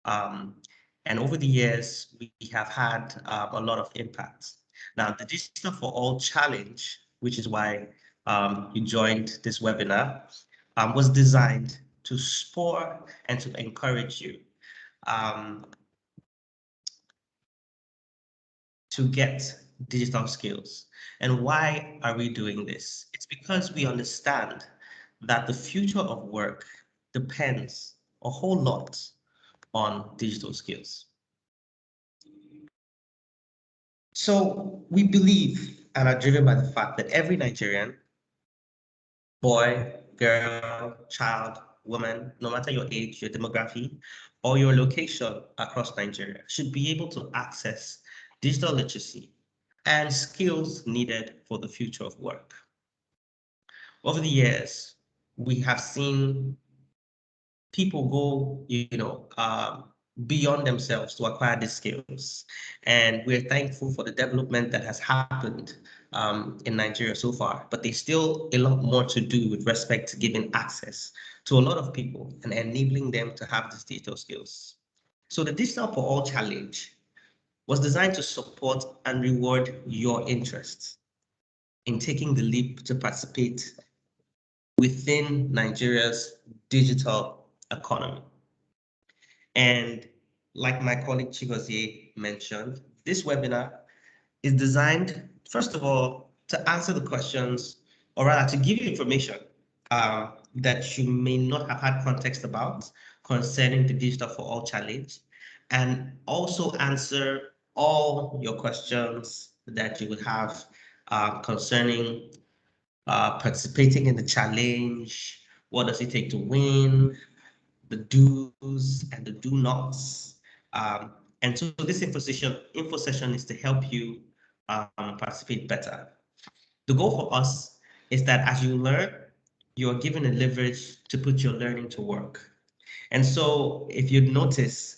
And over the years, we have had a lot of impacts. Now, the Digital for All Challenge, which is why you joined this webinar, was designed to spur and to encourage you um, to get digital skills. And why are we doing this? It's because we understand that the future of work depends a whole lot on digital skills. So we believe and are driven by the fact that every Nigerian, boy, girl, child, woman, no matter your age, your demography, or your location across Nigeria, should be able to access digital literacy and skills needed for the future of work. Over the years, we have seen people go, beyond themselves to acquire these skills. And we're thankful for the development that has happened in Nigeria so far, but there's still a lot more to do with respect to giving access to a lot of people and enabling them to have these digital skills. So the Digital for All Challenge was designed to support and reward your interests in taking the leap to participate within Nigeria's digital economy. And like my colleague Chigozie mentioned, this webinar is designed, first of all, to answer the questions, or rather to give you information that you may not have had context about concerning the Digital for All Challenge, and also answer all your questions that you would have concerning participating in the challenge. What does it take to win? The do's and the do nots. And so this info session is to help you participate better. The goal for us is that as you learn, you're given a leverage to put your learning to work. And so if you notice,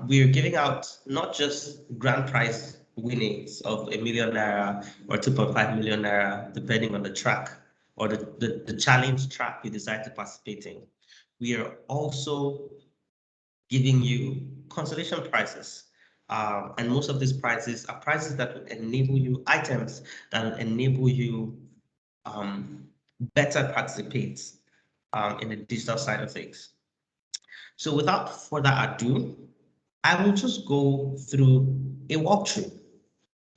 we're giving out not just grand prize winnings of ₦1 million or 2.5 million naira, depending on the track or the challenge track you decide to participate in. We are also giving you consolation prizes. And most of these prizes are prizes that will enable you, items that will enable you better participate in the digital side of things. So without further ado, I will just go through a walkthrough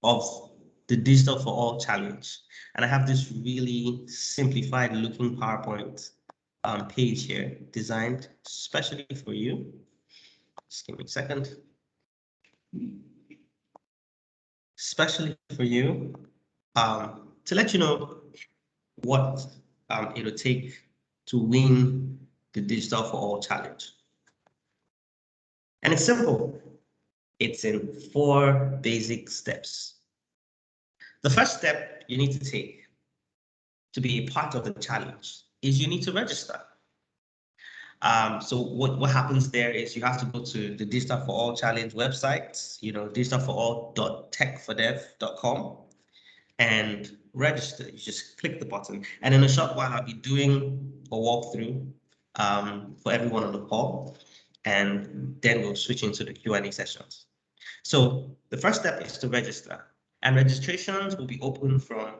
of the Digital for All Challenge. And I have this really simplified looking PowerPoint page here designed especially for you. Just give me a second. Especially for you to let you know what it'll take to win the Digital for All Challenge. And it's simple. It's in 4 basic steps. The first step you need to take to be a part of the challenge is you need to register. So what happens there is you have to go to the Digital for All Challenge website, digitalforall.techfordev.com, and register. You just click the button. And in a short while, I'll be doing a walkthrough for everyone on the call, and then we'll switch into the Q&A sessions. So the first step is to register, and registrations will be open from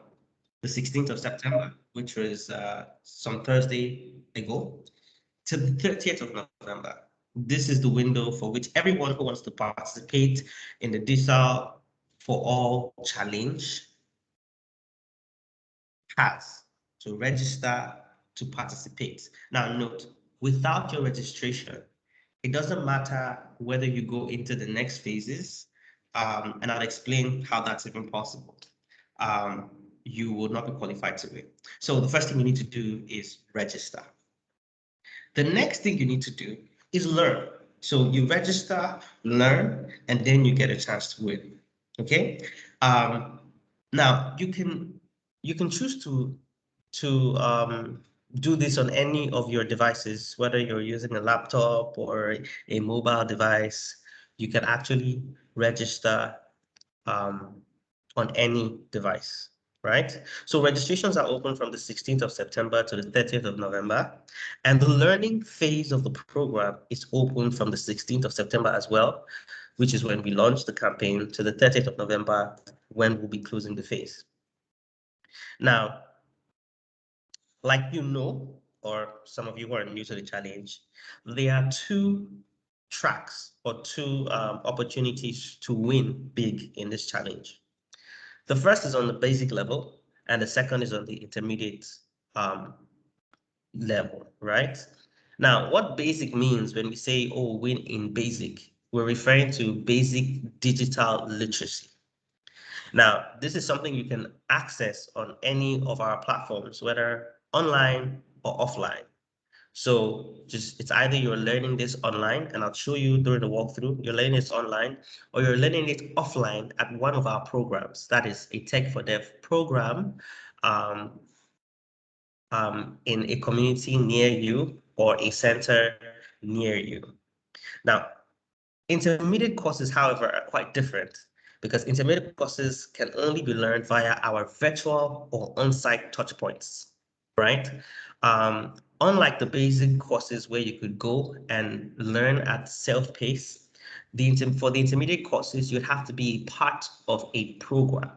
the 16th of September, which was some Thursday ago, to the 30th of November. This is the window for which everyone who wants to participate in the Digital for All Challenge has to register to participate. Now note, without your registration, it doesn't matter whether you go into the next phases, and I'll explain how that's even possible. You will not be qualified to win. So the first thing you need to do is register. The next thing you need to do is learn. So you register, learn, and then you get a chance to win. Okay. Now you can choose to do this on any of your devices, whether you're using a laptop or a mobile device. You can actually register on any device. right? So registrations are open from the 16th of September to the 30th of November. And the learning phase of the program is open from the 16th of September as well, which is when we launch the campaign, to the 30th of November, when we'll be closing the phase. Now, like you know, or some of you who are new to the challenge, there are two tracks or two opportunities to win big in this challenge. The first is on the basic level, and the second is on the intermediate level, right? Now, what basic means when we say, oh, win in basic, we're referring to basic digital literacy. Now, this is something you can access on any of our platforms, whether online or offline. So it's either you're learning this online, and I'll show you during the walkthrough, you're learning it online, or you're learning it offline at one of our programs. That is a Tech for Dev program in a community near you or a center near you. Now, intermediate courses, however, are quite different because intermediate courses can only be learned via our virtual or on-site touchpoints, right? Unlike the basic courses where you could go and learn at self-pace, for the intermediate courses, you'd have to be part of a program.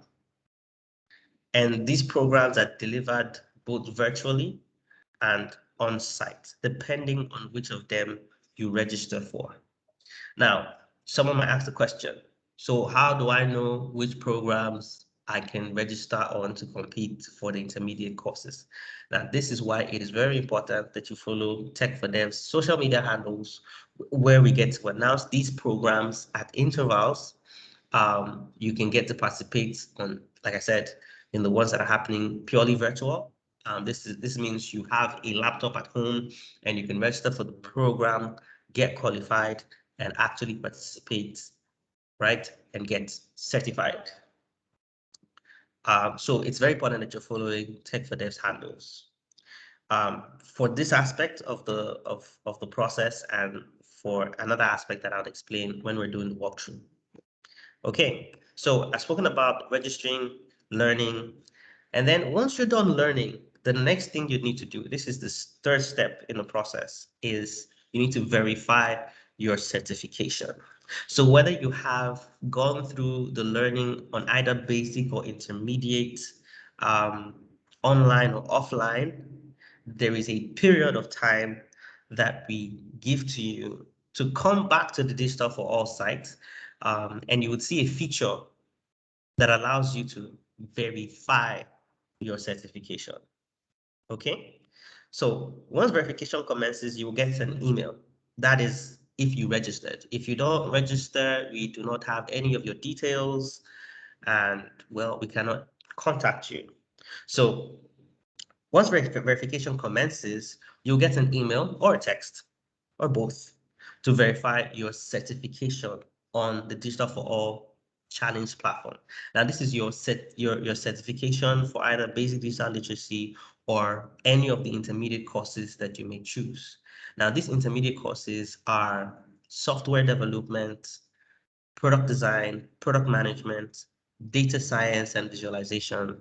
And these programs are delivered both virtually and on-site, depending on which of them you register for. Now, someone might ask the question, so how do I know which programs I can register on to compete for the intermediate courses? Now, this is why it is very important that you follow Tech for Dev's social media handles, where we get to announce these programs at intervals. You can get to participate on, like I said, in the ones that are happening purely virtual. This means you have a laptop at home and you can register for the program, get qualified, and actually participate, right, and get certified. So it's very important that you're following Tech for Dev's handles. For this aspect of the process, and for another aspect that I'll explain when we're doing the walkthrough. Okay, so I've spoken about registering, learning, and then once you're done learning, the next thing you need to do, this is the third step in the process, is you need to verify your certification. So whether you have gone through the learning on either basic or intermediate, online or offline, there is a period of time that we give to you to come back to the Digital for All site, and you would see a feature that allows you to verify your certification. Okay, so once verification commences, you will get an email. That is if you registered. If you don't register, we do not have any of your details, and well, we cannot contact you. So once verification commences, you'll get an email or a text or both to verify your certification on the Digital for All Challenge platform. Now, this is your certification for either basic digital literacy or any of the intermediate courses that you may choose. Now, these intermediate courses are software development, product design, product management, data science and visualization,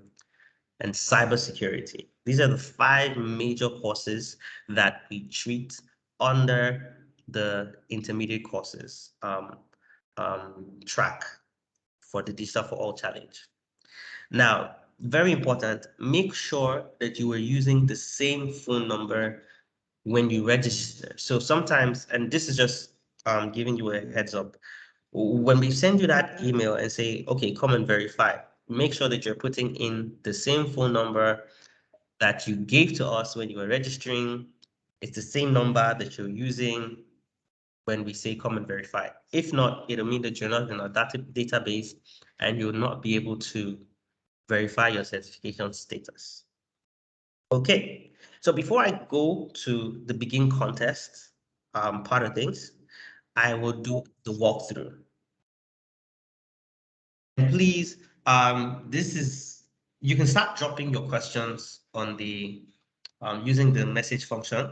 and cybersecurity. These are the 5 major courses that we treat under the intermediate courses track for the Digital for All Challenge. Now, very important, make sure that you are using the same phone number when you register. So sometimes, and this is just giving you a heads up, when we send you that email and say, okay, come and verify, make sure that you're putting in the same phone number that you gave to us when you were registering. It's the same number that you're using when we say come and verify. If not, it'll mean that you're not in our database and you'll not be able to verify your certification status. Okay, so before I go to the begin contest part of things, I will do the walkthrough. And please, you can start dropping your questions on the using the message function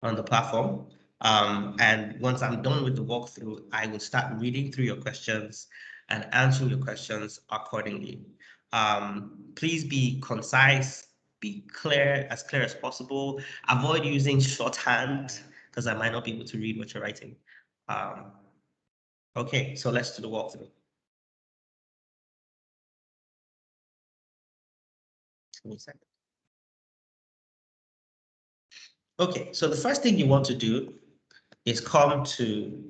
on the platform. And once I'm done with the walkthrough, I will start reading through your questions and answering your questions accordingly. Please be concise, be clear as possible. Avoid using shorthand because I might not be able to read what you're writing. Okay, so let's do the walkthrough. Give me a second. Okay, so the first thing you want to do is come to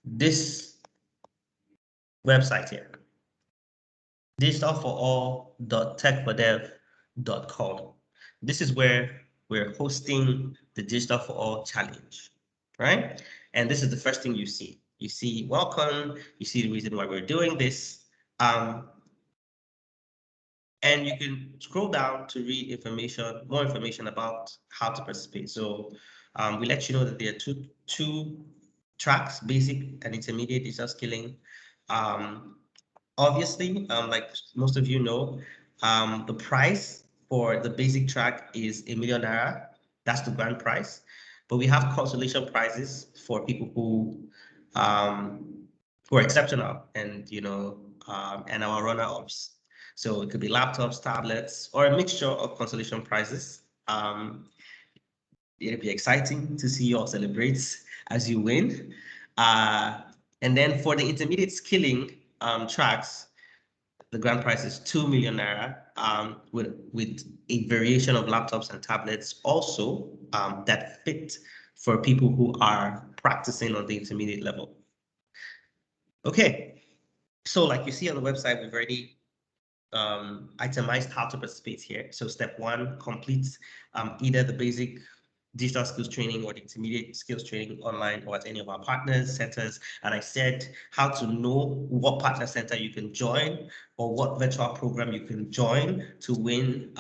this website here, digitalforall.techfordev.com. This is where we're hosting the Digital for All Challenge, right? And this is the first thing you see. You see welcome, you see the reason why we're doing this. And you can scroll down to read more information about how to participate. So we let you know that there are two tracks, basic and intermediate digital skilling. Obviously, like most of you know, the price for the basic track is ₦1,000,000. That's the grand prize. But we have consolation prizes for people who are exceptional and and our runner-ups. So it could be laptops, tablets, or a mixture of consolation prizes. It'll be exciting to see you all celebrate as you win. And then for the intermediate skilling tracks, the grand prize is ₦2,000,000 with a variation of laptops and tablets also that fit for people who are practicing on the intermediate level. Okay, so like you see on the website, we've already itemized how to participate here. So step one, complete either the basic digital skills training or the intermediate skills training online or at any of our partners centers. And I said how to know what partner center you can join or what virtual program you can join to win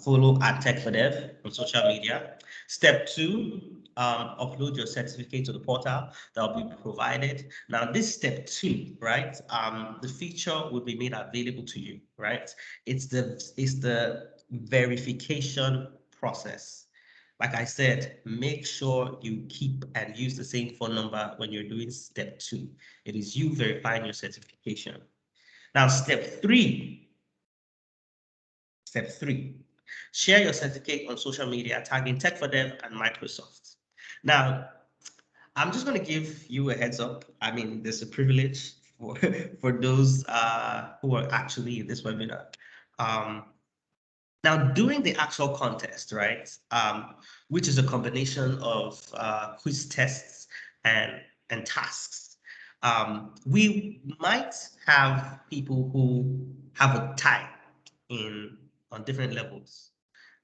follow at Tech for Dev on social media. Step two, upload your certificate to the portal that will be provided. Now, this step two, right? The feature will be made available to you, right? It's the verification process. Like I said, make sure you keep and use the same phone number when you're doing step two. It is you verifying your certification. Now, step three, share your certificate on social media, tagging Tech for Dev and Microsoft. Now, I'm just going to give you a heads up. I mean, there's a privilege for, for those who are actually in this webinar. Now, during the actual contest, right, which is a combination of quiz tests and tasks, we might have people who have a tie on different levels.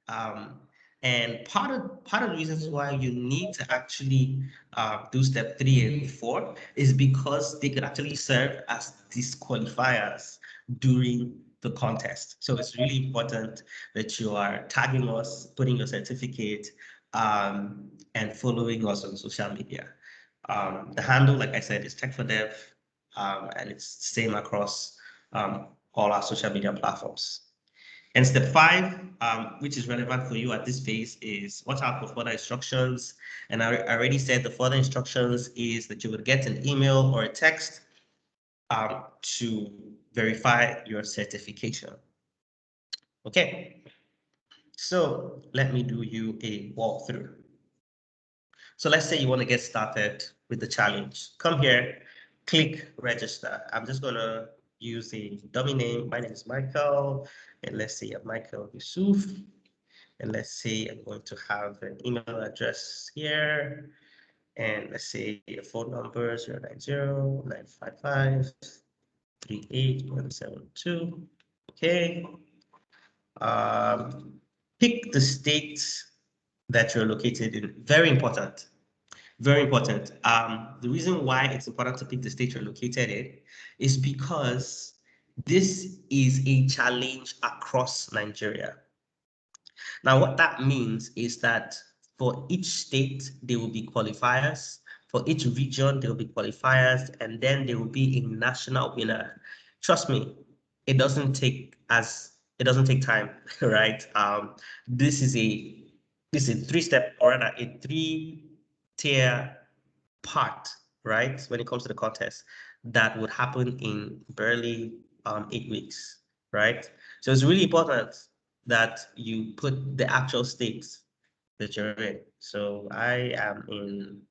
And part of the reasons why you need to actually do step 3 and 4 is because they could actually serve as disqualifiers during the contest. So it's really important that you are tagging us, putting your certificate, and following us on social media. The handle, like I said, is Tech4Dev, and it's same across all our social media platforms. And step 5, which is relevant for you at this phase, is watch out for further instructions. And I already said the further instructions is that you would get an email or a text to verify your certification. Okay, so let me do you a walkthrough. So let's say you want to get started with the challenge. Come here, click register. I'm just going to use a dummy name. My name is Michael, and let's say I'm Michael Yusuf. And let's say I'm going to have an email address here. And let's say a phone number 090-955-38172. Okay. Pick the state that you're located in. Very important. Very important. The reason why it's important to pick the state you're located in is because this is a challenge across Nigeria. Now, what that means is that for each state, there will be qualifiers. For each region, there will be qualifiers, and then there will be a national winner. Trust me, it doesn't take time, right? This is a three-step, or rather a three-tier part, right? When it comes to the contest, that would happen in barely 8 weeks, right? So it's really important that you put the actual states that you're in. So I'm in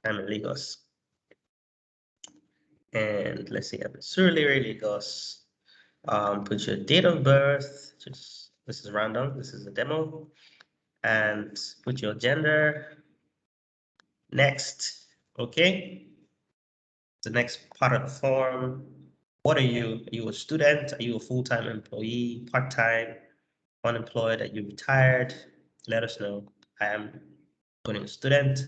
Lagos. And let's say I'm in Surulere, Lagos. Put your date of birth, just this is random, this is a demo, and put your gender. Next, okay. The next part of the form. What are you? Are you a student? Are you a full-time employee, part-time, unemployed? Are you retired? Let us know. I am putting a student.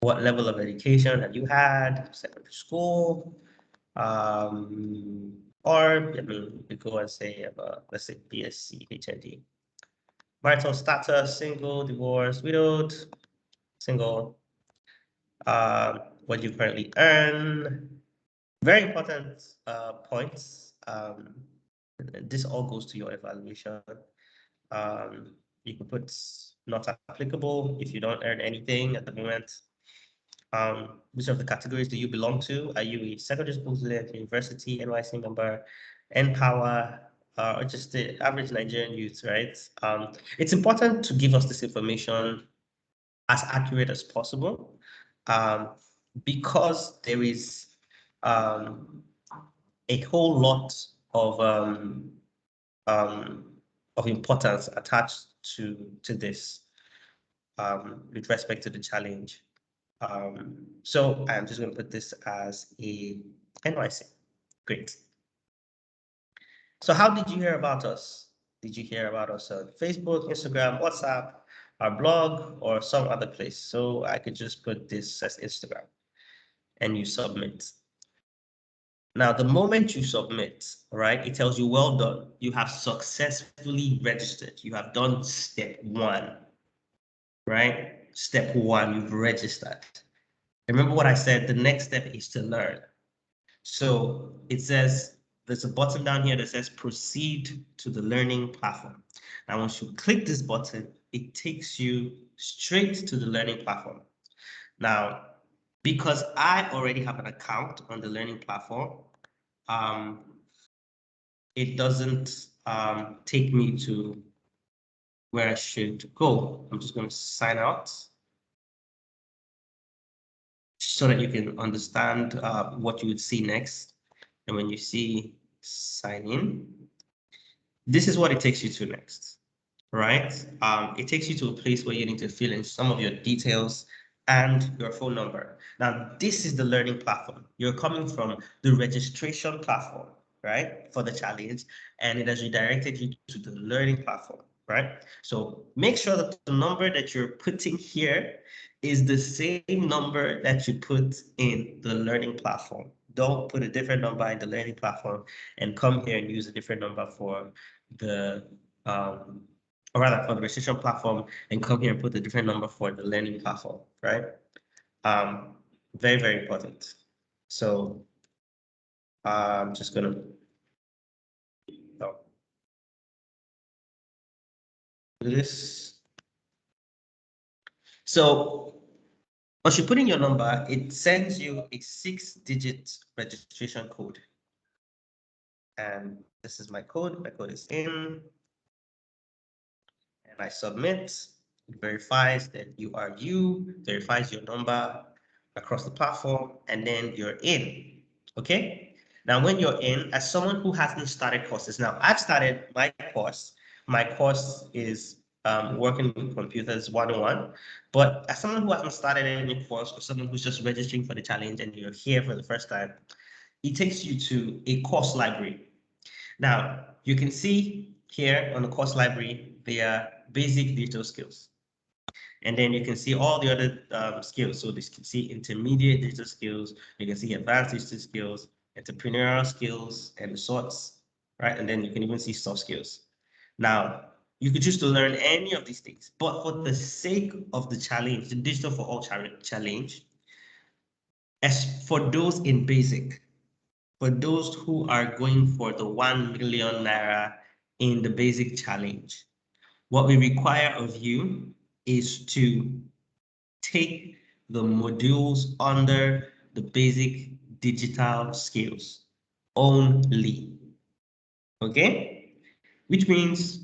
What level of education have you had? Secondary school. Or I mean, you go and say let's say BSc, HND. Marital status: single, divorced, widowed, single. What you currently earn. Very important points. This all goes to your evaluation. You can put not applicable if you don't earn anything at the moment. Which of the categories do you belong to? Are you a secondary school student, university, NYC member, NPower, or just the average Nigerian youth, right? It's important to give us this information as accurate as possible, because there is a whole lot of importance attached to this with respect to the challenge. So I'm just going to put this as a NYC. Great. So how did you hear about us? Did you hear about us on Facebook, Instagram, WhatsApp, our blog, or some other place? So I could just put this as Instagram and you submit. Now, the moment you submit, right, it tells you, well done. You have successfully registered. You have done step one, right? Step one, you've registered. Remember what I said, the next step is to learn. So it says, there's a button down here that says proceed to the learning platform. Now, once you click this button, it takes you straight to the learning platform. Now, because I already have an account on the learning platform, it doesn't take me to where I should go. I'm just going to sign out so that you can understand what you would see next. And when you see sign in, this is what it takes you to next, right? It takes you to a place where you need to fill in some of your details and your phone number. Now, this is the learning platform. You're coming from the registration platform, right, for the challenge, and it has redirected you to the learning platform, right? So make sure that the number that you're putting here is the same number that you put in the learning platform. Don't put a different number in the learning platform and come here and use a different number for the or rather for the registration platform and come here and put a different number for the learning platform, right? Very, very important. So I'm just gonna do this. So once you put in your number, it sends you a 6-digit registration code. And this is my code. My code is in. And I submit. It verifies that you are you, verifies your number across the platform, and then you're in. Okay? Now, when you're in, as someone who hasn't started courses, now I've started my course. My course is working with computers 101. But as someone who hasn't started any course, or someone who's just registering for the challenge and you're here for the first time, it takes you to a course library. Now, you can see here on the course library, there are basic digital skills. And then you can see all the other skills. So this can see intermediate digital skills, you can see advanced digital skills, entrepreneurial skills, and the sorts, right? And then you can even see soft skills. Now, you could choose to learn any of these things, but for the sake of the challenge, the Digital for All challenge, as for those in basic, for those who are going for the 1 million naira in the basic challenge, what we require of you is to take the modules under the basic digital skills only. Okay? Which means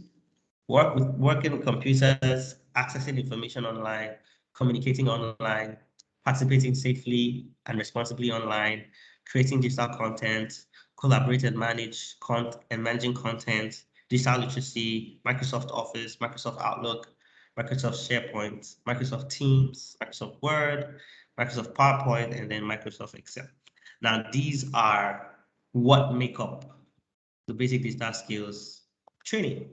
working with computers, accessing information online, communicating online, participating safely and responsibly online, creating digital content, collaborate and managing content, digital literacy, Microsoft Office, Microsoft Outlook, Microsoft SharePoint, Microsoft Teams, Microsoft Word, Microsoft PowerPoint, and then Microsoft Excel. Now, these are what make up the basic digital skills training.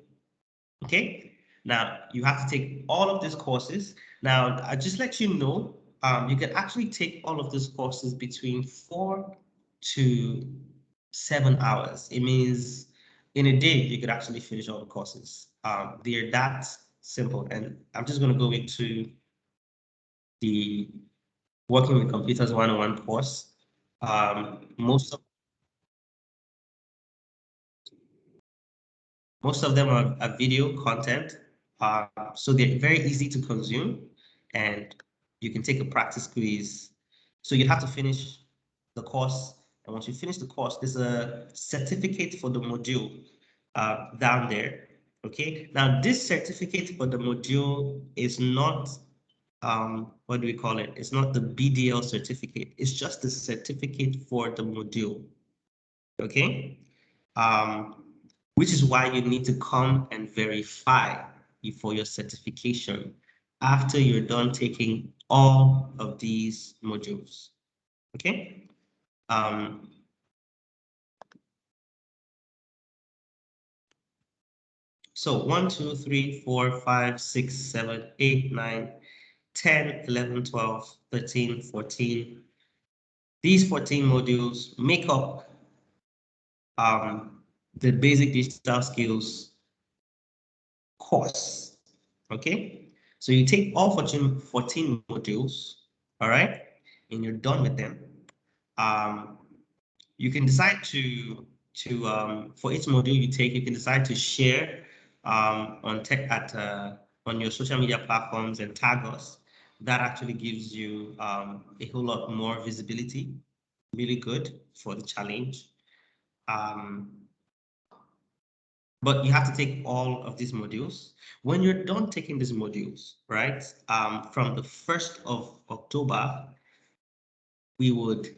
Okay, now you have to take all of these courses. Now, I just let you know, you can actually take all of these courses between 4 to 7 hours. It means in a day, you could actually finish all the courses. They're that simple. And I'm just going to go into the Working with Computers 101 course. Most of them are video content, so they're very easy to consume, and you can take a practice quiz. So you have to finish the course, and once you finish the course, there's a certificate for the module down there. Okay, now this certificate for the module is not, what do we call it? It's not the BDL certificate. It's just the certificate for the module. Okay. Um, which is why you need to come and verify for your certification after you're done taking all of these modules. Okay. So 1, 2, 3, 4, 5, 6, 7, 8, 9, 10, 11, 12, 13, 14. These 14 modules make up the basic digital skills course. Okay, so you take all 14 modules, all right, and you're done with them. You can decide to for each module you take, you can decide to share on your social media platforms and tag us. That actually gives you a whole lot more visibility. Really good for the challenge. But you have to take all of these modules. When you're done taking these modules, right, from the 1st of October, we would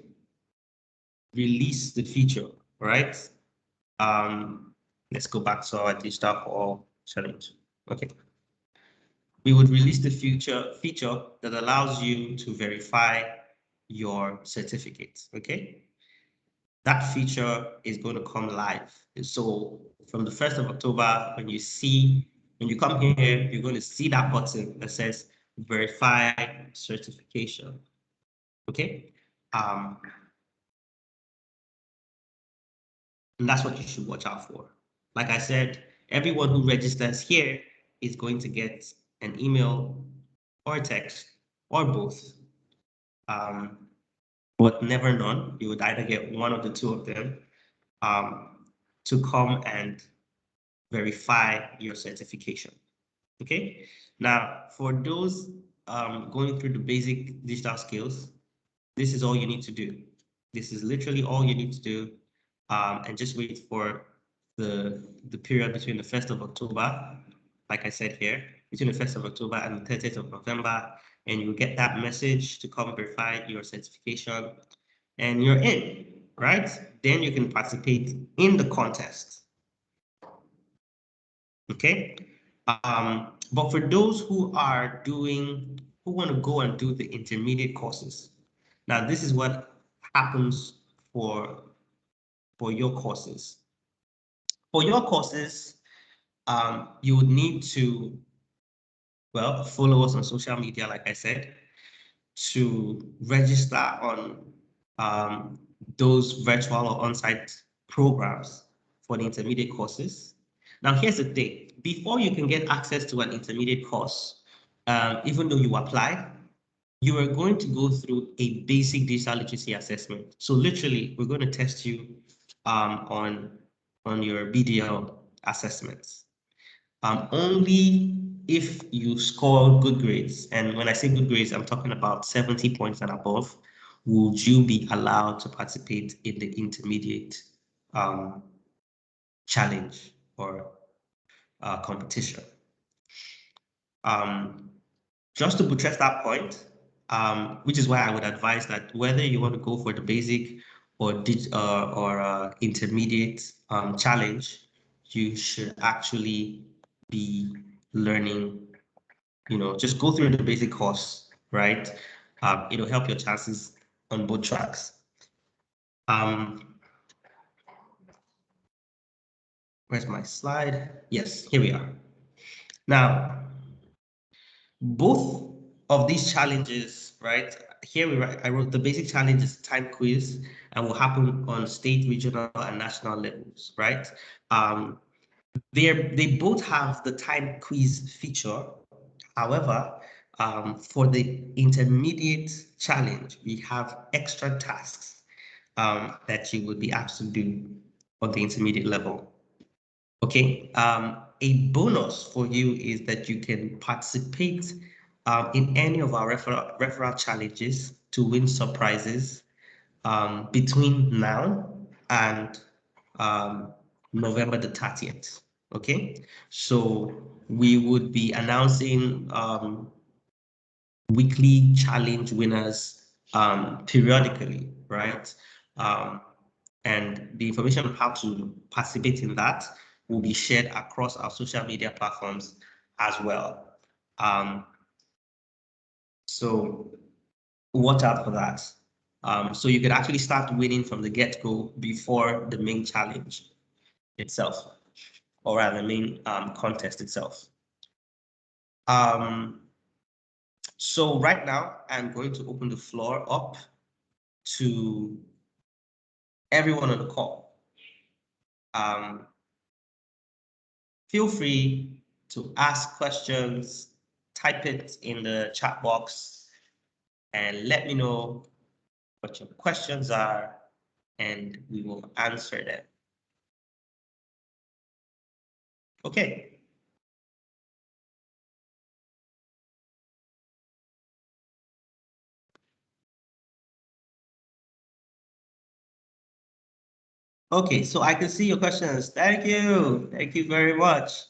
release the feature, right? Let's go back to our digital for all challenge. Okay. We would release the feature that allows you to verify your certificate, okay? That feature is going to come live. So from the 1st of October, when you come here, you're going to see that button that says verify certification. Okay. And that's what you should watch out for. Like I said, everyone who registers here is going to get an email or a text or both. But never none. You would either get one of the two of them to come and verify your certification. Okay. Now, for those going through the basic digital skills, this is all you need to do. This is literally all you need to do, and just wait for the period between the 1st of October, like I said here, between the 1st of October and the 30th of November, and you'll get that message to come verify your certification, and you're in, right? Then you can participate in the contest. Okay. But for those who want to go and do the intermediate courses, now this is what happens for your courses. For your courses, you would need to, well, follow us on social media, like I said, to register on those virtual or on-site programs for the intermediate courses. Now, here's the thing. Before you can get access to an intermediate course, even though you apply, you are going to go through a basic digital literacy assessment. So literally, we're going to test you on your BDL assessments. Only if you score good grades, and when I say good grades, I'm talking about 70 points and above, would you be allowed to participate in the intermediate challenge or competition? Just to buttress that point, which is why I would advise that whether you want to go for the basic or intermediate challenge, you should actually be learning, just go through the basic course, right? It'll help your chances on both tracks. Where's my slide? Yes, here we are. Now, both of these challenges, right? Here I wrote the basic challenge is time quiz and will happen on state, regional, and national levels, right? They both have the time quiz feature. However, for the intermediate challenge, we have extra tasks that you would be asked to do on the intermediate level. Okay, a bonus for you is that you can participate in any of our referral challenges to win surprises between now and November the 30th. Okay, so we would be announcing weekly challenge winners periodically, right? And the information on how to participate in that will be shared across our social media platforms as well. So watch out for that. So you could actually start winning from the get-go before the main challenge itself, or rather the main contest itself. So right now, I'm going to open the floor up to everyone on the call. Feel free to ask questions, type it in the chat box, and let me know what your questions are, and we will answer them. Okay. Okay, so I can see your questions. Thank you. Thank you very much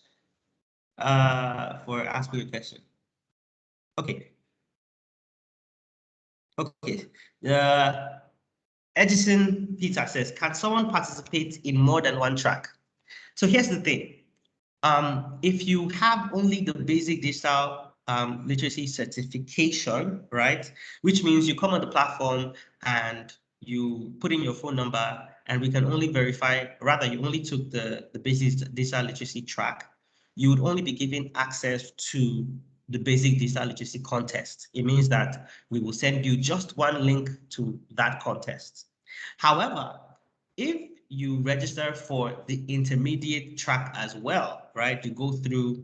for asking your question. Okay. Okay. Edison Peter says, can someone participate in more than one track? So here's the thing. If you have only the basic digital literacy certification, right, which means you come on the platform and you put in your phone number and we can only verify, rather you only took the basic digital literacy track, you would only be given access to the basic digital literacy contest. It means that we will send you just one link to that contest. However, if you register for the intermediate track as well, right? You go through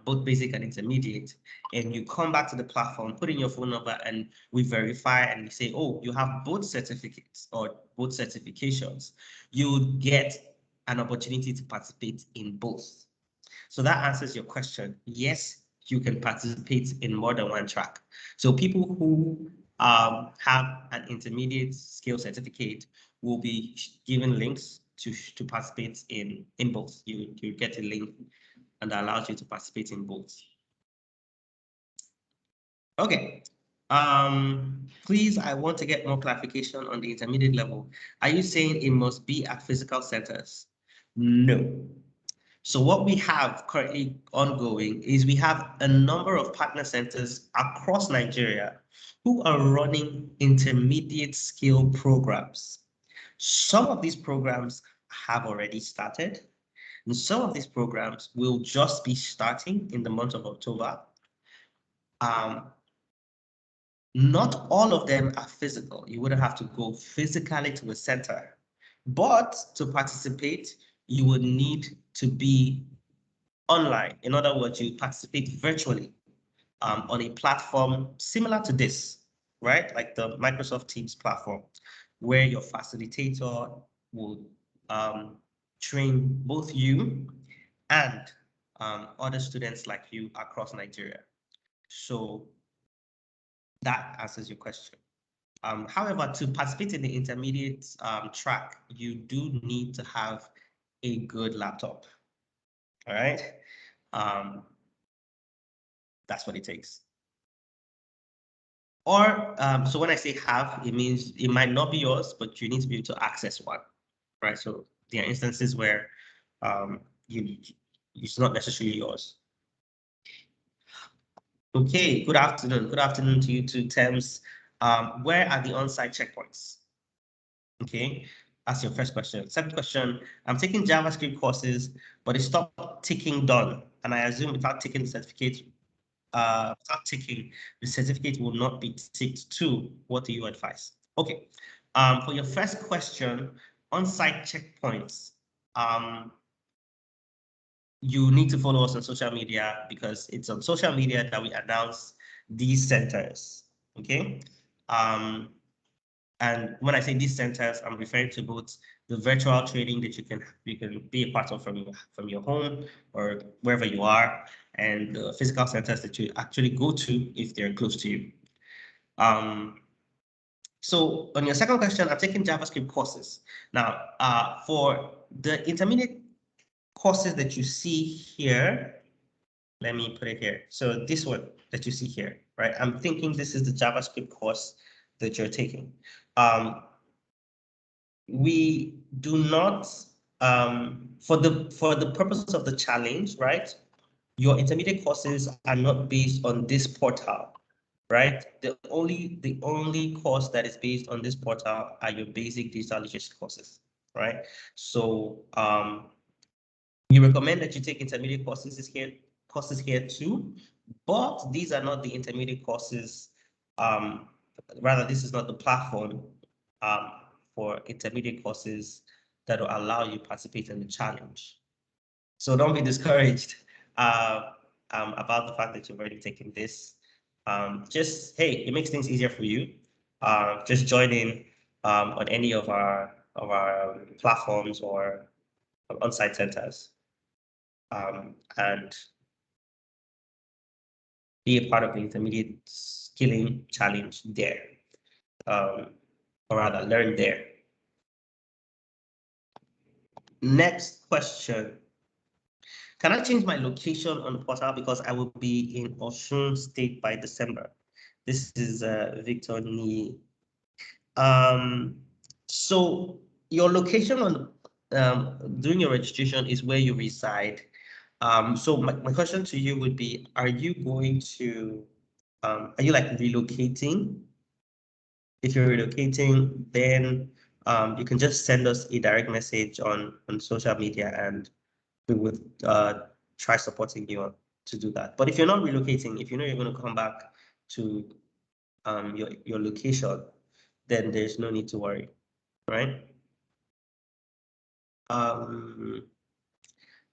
both basic and intermediate, and you come back to the platform, put in your phone number, and we verify and we say, oh, you have both certificates or both certifications. You would get an opportunity to participate in both. So that answers your question. Yes, you can participate in more than one track. So people who have an intermediate skill certificate will be given links to participate in both. You get a link and that allows you to participate in both. Okay. Please, I want to get more clarification on the intermediate level. Are you saying it must be at physical centers? No. So what we have currently ongoing is we have a number of partner centers across Nigeria who are running intermediate skill programs. Some of these programs have already started, and some of these programs will just be starting in the month of October. Not all of them are physical. You wouldn't have to go physically to a center, but to participate, you would need to be online. In other words, you participate virtually on a platform similar to this, right? Like the Microsoft Teams platform, where your facilitator will train both you and other students like you across Nigeria. So that answers your question. However, to participate in the intermediate track, you do need to have a good laptop. All right. That's what it takes. Or so when I say have, it means it might not be yours, but you need to be able to access one, right? So there are instances where you it's not necessarily yours. Okay, good afternoon. Good afternoon to you too, Thames. Where are the on-site checkpoints? Okay, that's your first question. Second question, I'm taking JavaScript courses, but it stopped ticking done. And I assume without taking the certificate, without ticking, the certificate will not be ticked too. What do you advise? Okay, for your first question, on-site checkpoints, you need to follow us on social media because it's on social media that we announce these centers. Okay. And when I say these centers, I'm referring to both the virtual training that you can be a part of from your home or wherever you are, and the physical centers that you actually go to if they're close to you. So on your second question, I'm taking JavaScript courses. Now, for the intermediate courses that you see here, let me put it here. So this one that you see here, right? I'm thinking this is the JavaScript course that you're taking. We do not, for the purposes of the challenge, right? Your intermediate courses are not based on this portal, right? The only course that is based on this portal are your basic digital literacy courses, right? So we recommend that you take intermediate courses here too, but these are not the intermediate courses. Rather, this is not the platform for intermediate courses that will allow you to participate in the challenge. So don't be discouraged about the fact that you've already taken this. Just, hey, it makes things easier for you. Just join in on any of our platforms or on-site centers. And be a part of the intermediate skilling challenge there, or rather learn there. Next question. Can I change my location on the portal because I will be in Osun State by December? This is Victor Nee. So your location on during your registration is where you reside. So my question to you would be, are you going to, are you like relocating? If you're relocating, then you can just send us a direct message on social media and we would try supporting you to do that. But if you're not relocating, if you know you're going to come back to your location, then there's no need to worry, right?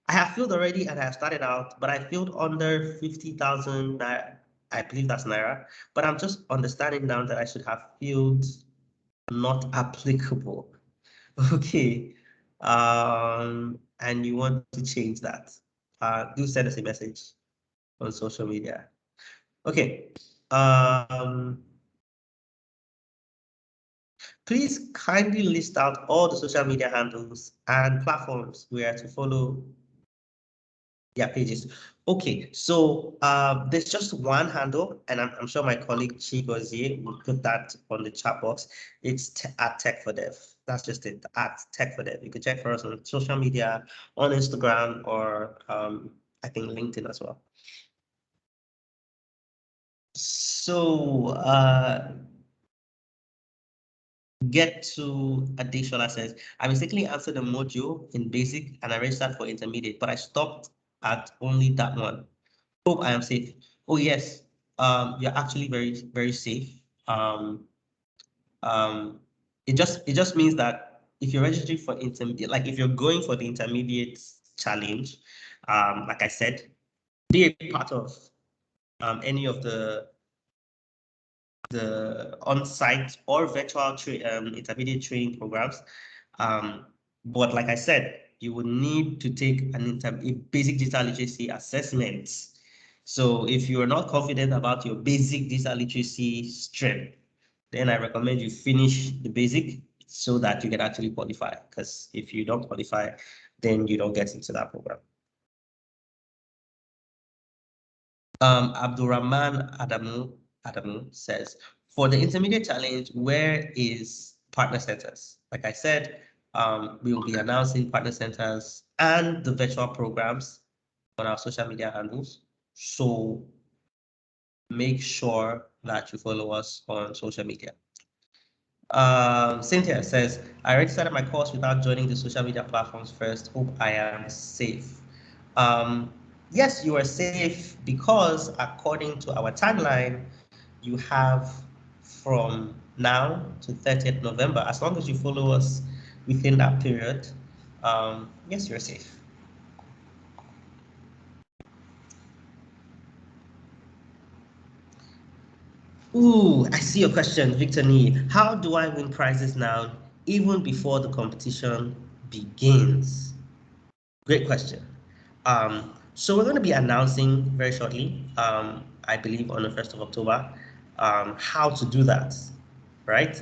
I have filled already and I have started out, but I filled under 50,000. I believe that's naira, but I'm just understanding now that I should have filled not applicable. Okay. And you want to change that. Do send us a message on social media. Okay. Please kindly list out all the social media handles and platforms we are to follow their pages. Okay, so there's just one handle, and I'm sure my colleague Chigozie will put that on the chat box. It's at Tech for Dev. That's just it, at Tech for Dev. You can check for us on social media, on Instagram, or I think LinkedIn as well. So get to additional says, I mistakenly answered the module in basic and I registered for intermediate, but I stopped at only that one. Hope I am safe. Oh yes, you're actually very safe. It just means that if you're registering for intermediate, like if you're going for the intermediate challenge, like I said, be a part of any of the on-site or virtual intermediate training programs. But like I said, you would need to take a basic digital literacy assessment. So if you're not confident about your basic digital literacy stream, then I recommend you finish the basic so that you can actually qualify. Because if you don't qualify, then you don't get into that program. Abdurrahman Adamu says, for the intermediate challenge, where is partner centers? Like I said, we will be announcing partner centers and the virtual programs on our social media handles. So make sure that you follow us on social media. Cynthia says, I already started my course without joining the social media platforms first. Hope I am safe. Yes, you are safe because according to our timeline, you have from now to 30th November. As long as you follow us within that period, yes, you're safe. Ooh, I see your question, Victor Nee. How do I win prizes now, even before the competition begins? Great question. So we're going to be announcing very shortly, I believe on the 1st of October, how to do that, right?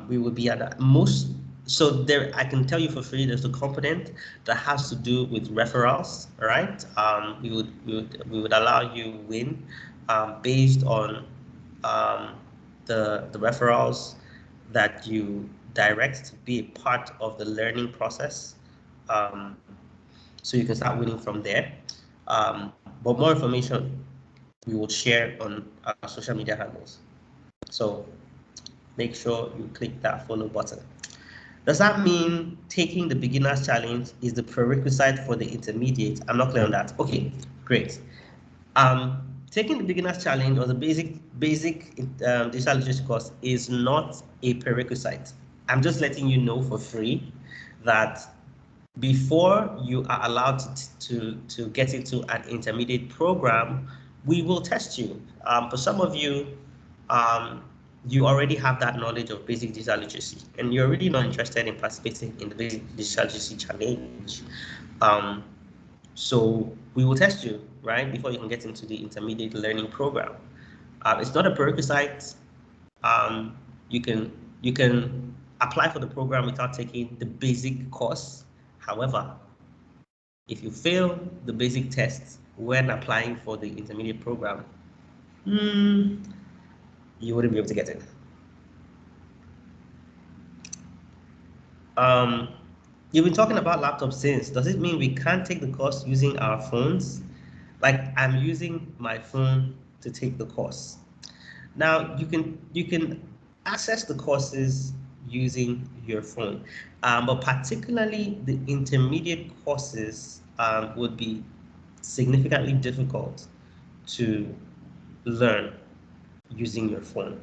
We will be at most, so there, I can tell you for free, there's a component that has to do with referrals, right? We would allow you win based on the referrals that you direct to be a part of the learning process. So you can start winning from there. But more information we will share on our social media handles. So make sure you click that follow button. Does that mean taking the beginner's challenge is the prerequisite for the intermediate? I'm not clear on that. Okay, great. Taking the beginner's challenge or the basic digital literacy course is not a prerequisite. I'm just letting you know for free that before you are allowed to get into an intermediate program, we will test you. For some of you, you already have that knowledge of basic digital literacy, and you're really not interested in participating in the basic digital literacy challenge. So we will test you, right, before you can get into the intermediate learning program. It's not a prerequisite. You can apply for the program without taking the basic course. However, if you fail the basic tests when applying for the intermediate program, you wouldn't be able to get in. You've been talking about laptops since. Does it mean we can't take the course using our phones? Like I'm using my phone to take the course. Now you can access the courses using your phone, but particularly the intermediate courses would be significantly difficult to learn using your phone.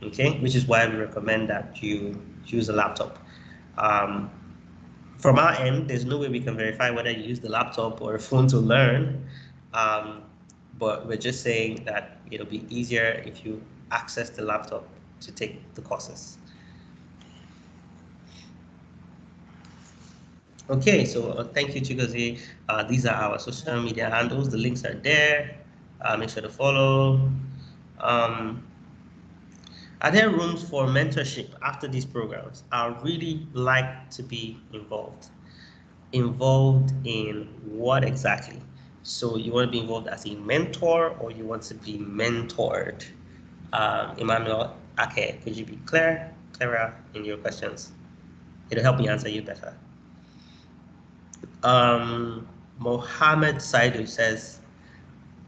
Okay, which is why we recommend that you use a laptop. From our end, there's no way we can verify whether you use the laptop or a phone to learn, but we're just saying that it'll be easier if you access the laptop to take the courses. Okay, so thank you, Chigozie. These are our social media handles. The links are there. Make sure to follow. Are there rooms for mentorship after these programs? I would really like to be involved. Involved in what exactly? So you want to be involved as a mentor or you want to be mentored? Emmanuel, okay, could you be clearer in your questions? It'll help me answer you better. Mohammed Saidu says,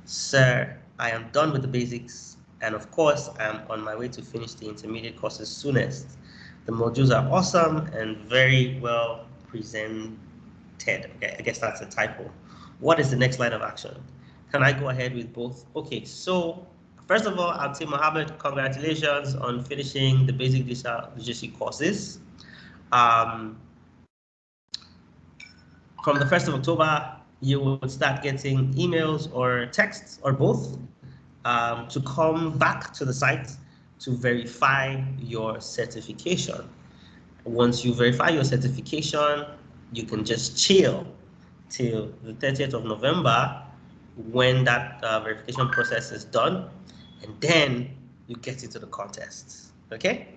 sir, I am done with the basics, and of course, I'm on my way to finish the intermediate courses soonest. The modules are awesome and very well presented. Okay, I guess that's a typo. What is the next line of action? Can I go ahead with both? Okay, so first of all, I'll say Mohammed, congratulations on finishing the basic digital literacy courses. From the 1st of October, you will start getting emails or texts or both to come back to the site to verify your certification. Once you verify your certification, you can just chill till the 30th of November when that verification process is done. And then you get into the contest. Okay.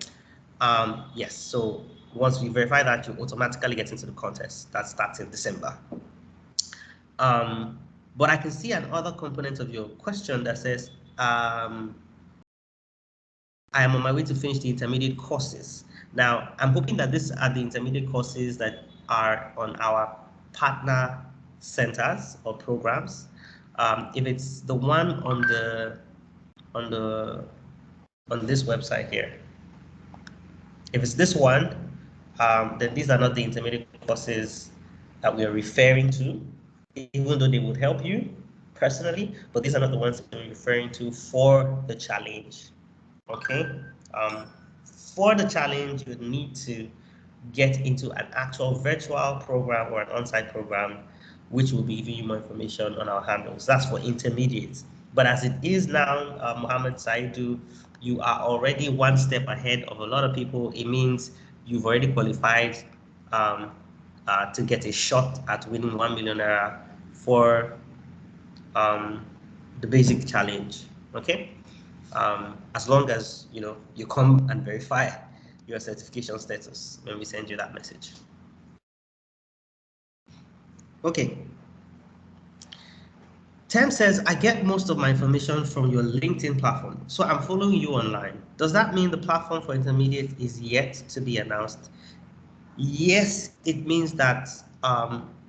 Yes, so once we verify that, you automatically get into the contest. That starts in December. But I can see another component of your question that says, I am on my way to finish the intermediate courses. Now, I'm hoping that these are the intermediate courses that are on our partner centers or programs. If it's the one on this website here, if it's this one, then these are not the intermediate courses that we are referring to, even though they would help you personally, but these are not the ones that we're referring to for the challenge. Okay. For the challenge, you need to get into an actual virtual program or an on-site program, which will be giving you more information on our handles. That's for intermediates. But as it is now, Mohammed Saidu, you are already one step ahead of a lot of people. It means you've already qualified to get a shot at winning 1 million naira for the basic challenge. Okay. As long as you come and verify your certification status when we send you that message. Okay. Tem says, I get most of my information from your LinkedIn platform, so I'm following you online. Does that mean the platform for intermediate is yet to be announced? Yes, it means that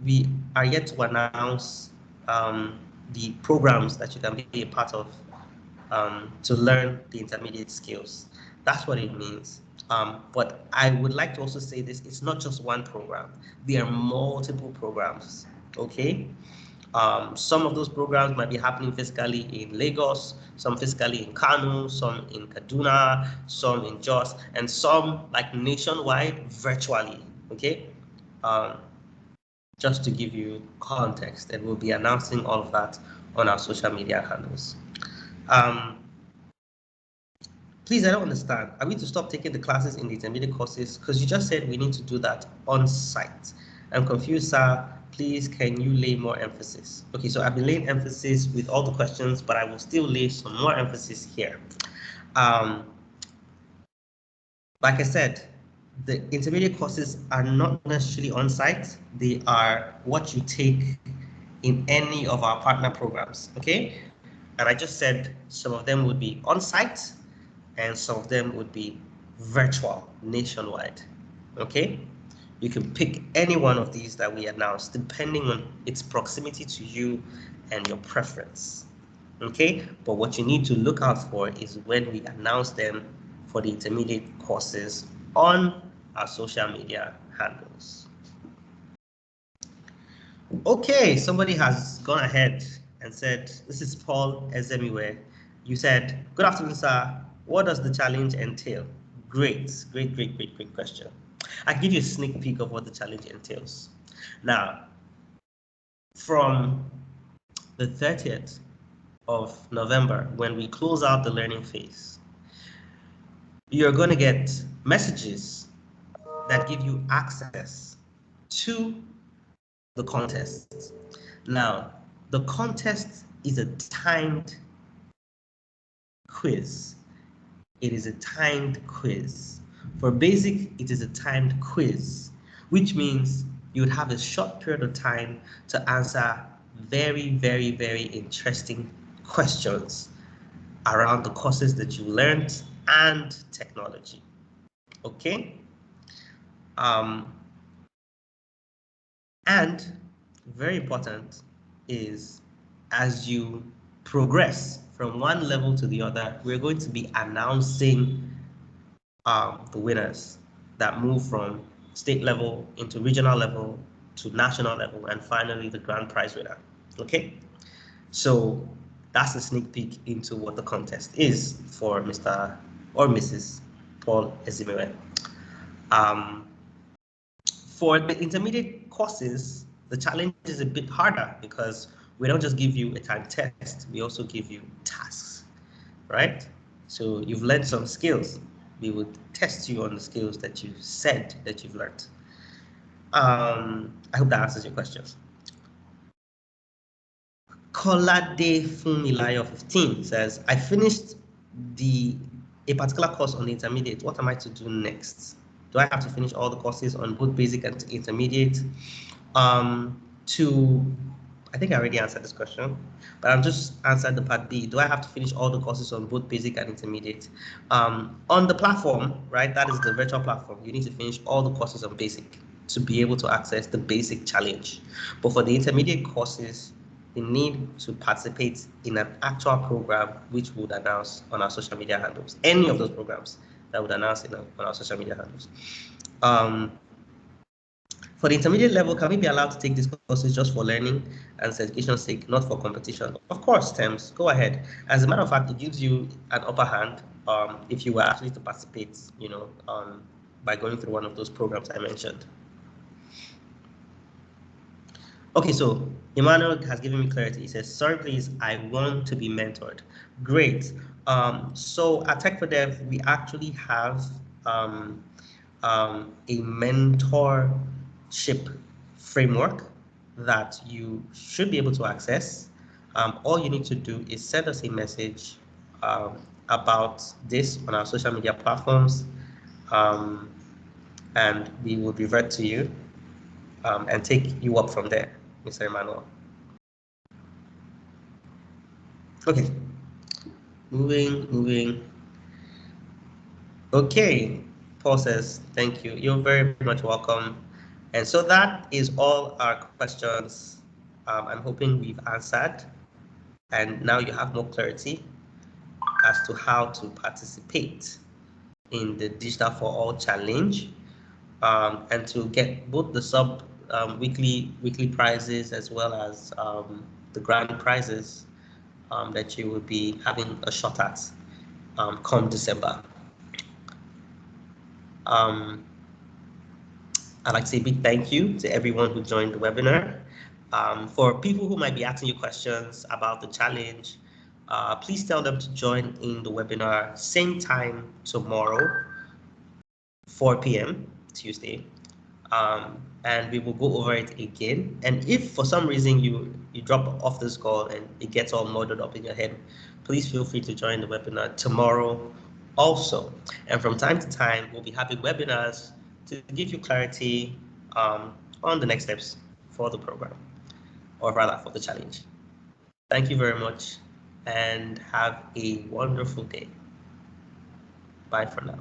we are yet to announce the programs that you can be a part of to learn the intermediate skills. That's what it means. But I would like to also say this, it's not just one program. There are multiple programs, okay? Some of those programs might be happening physically in Lagos, some physically in Kano, some in Kaduna, some in Jos, and some like nationwide virtually, okay? Just to give you context, and we'll be announcing all of that on our social media handles. Please, I don't understand. Are we to stop taking the classes in the intermediate courses? Because you just said we need to do that on site. I'm confused, sir. Please, can you lay more emphasis? Okay, so I've been laying emphasis with all the questions, but I will still lay some more emphasis here. Like I said, the intermediate courses are not necessarily on site. They are what you take in any of our partner programs, okay? And I just said some of them would be on site, and some of them would be virtual nationwide. Okay, you can pick any one of these that we announce depending on its proximity to you and your preference. Okay, but what you need to look out for is when we announce them for the intermediate courses on our social media handles. Okay, somebody has gone ahead and said, this is Paul Ezemiwe. You said, good afternoon, sir. What does the challenge entail? Great question. I can give you a sneak peek of what the challenge entails. Now, from the 30th of November, when we close out the learning phase, you're going to get messages that give you access to the contest. Now, the contest is a timed quiz. It is a timed quiz. For basic, it is a timed quiz, which means you would have a short period of time to answer very interesting questions around the courses that you learned and technology. Okay? And very important is, as you progress from one level to the other, we're going to be announcing the winners that move from state level into regional level to national level, and finally the grand prize winner. Okay, so that's a sneak peek into what the contest is for Mr. or Mrs. Paul Ezimiwe. For the intermediate courses, the challenge is a bit harder because we don't just give you a time test, we also give you tasks, right? So you've learned some skills. We would test you on the skills that you said that you've learned. I hope that answers your questions. Kolade Fumilayo 15 says, I finished the a particular course on the intermediate, what am I to do next? Do I have to finish all the courses on both basic and intermediate? I think I already answered this question, but I'm just answered the part B. Do I have to finish all the courses on both basic and intermediate? On the platform, right, that is the virtual platform, you need to finish all the courses on basic to be able to access the basic challenge. But for the intermediate courses, you need to participate in an actual program which would announce on our social media handles, any of those programs that would announce on our social media handles. For the intermediate level, can we be allowed to take these courses just for learning and certification's sake, not for competition? Of course, Thames, go ahead. As a matter of fact, it gives you an upper hand if you were actually to participate, by going through one of those programs I mentioned. Okay, so Emmanuel has given me clarity. He says, sorry, please, I want to be mentored. Great. So at Tech for Dev, we actually have a mentorship framework that you should be able to access. All you need to do is send us a message about this on our social media platforms, and we will revert to you and take you up from there, Mr. Emmanuel. Okay, moving. Okay, Paul says, thank you. You're very much welcome. And so that is all our questions. I'm hoping we've answered, and now you have more clarity as to how to participate in the Digital for All Challenge, and to get both the weekly prizes as well as the grand prizes that you will be having a shot at come December. I'd like to say a big thank you to everyone who joined the webinar. For people who might be asking you questions about the challenge, please tell them to join in the webinar same time tomorrow, 4 p.m. Tuesday. And we will go over it again. And if for some reason you drop off this call and it gets all muddled up in your head, please feel free to join the webinar tomorrow also. And from time to time, we'll be having webinars to give you clarity on the next steps for the program, or rather for the challenge. Thank you very much and have a wonderful day. Bye for now.